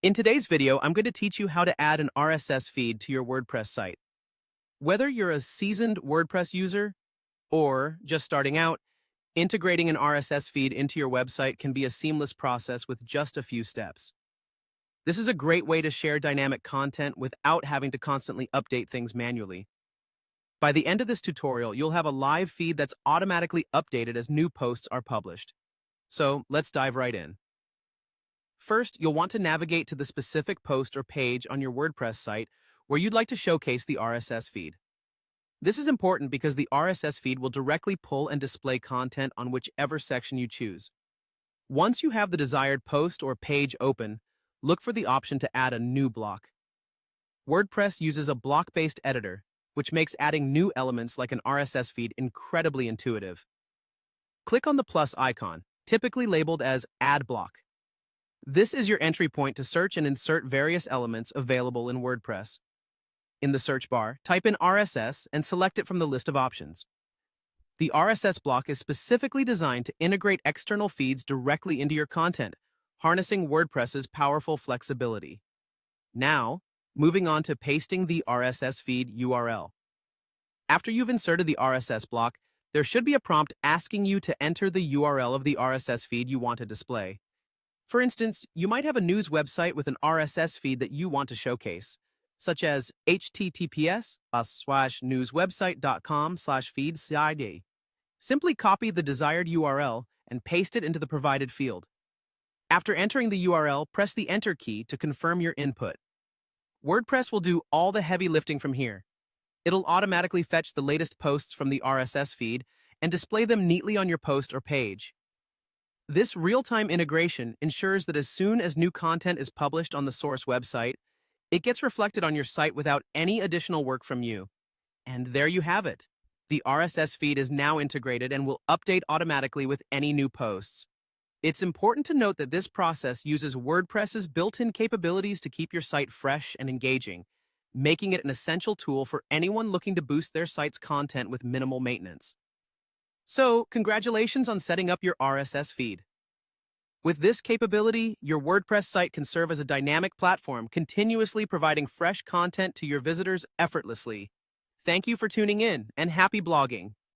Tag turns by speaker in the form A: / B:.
A: In today's video, I'm going to teach you how to add an RSS feed to your WordPress site. Whether you're a seasoned WordPress user or just starting out, integrating an RSS feed into your website can be a seamless process with just a few steps. This is a great way to share dynamic content without having to constantly update things manually. By the end of this tutorial, you'll have a live feed that's automatically updated as new posts are published. So let's dive right in. First, you'll want to navigate to the specific post or page on your WordPress site where you'd like to showcase the RSS feed. This is important because the RSS feed will directly pull and display content on whichever section you choose. Once you have the desired post or page open, look for the option to add a new block. WordPress uses a block-based editor, which makes adding new elements like an RSS feed incredibly intuitive. Click on the plus icon, typically labeled as Add Block. This is your entry point to search and insert various elements available in WordPress. In the search bar, type in RSS and select it from the list of options. The RSS block is specifically designed to integrate external feeds directly into your content, harnessing WordPress's powerful flexibility. Now, moving on to pasting the RSS feed URL. After you've inserted the RSS block, there should be a prompt asking you to enter the URL of the RSS feed you want to display. For instance, you might have a news website with an RSS feed that you want to showcase, such as https://newswebsite.com/feed-id. Simply copy the desired URL and paste it into the provided field. After entering the URL, press the Enter key to confirm your input. WordPress will do all the heavy lifting from here. It'll automatically fetch the latest posts from the RSS feed and display them neatly on your post or page. This real-time integration ensures that as soon as new content is published on the source website, it gets reflected on your site without any additional work from you. And there you have it. The RSS feed is now integrated and will update automatically with any new posts. It's important to note that this process uses WordPress's built-in capabilities to keep your site fresh and engaging, making it an essential tool for anyone looking to boost their site's content with minimal maintenance. So, congratulations on setting up your RSS feed. With this capability, your WordPress site can serve as a dynamic platform, continuously providing fresh content to your visitors effortlessly. Thank you for tuning in, and happy blogging!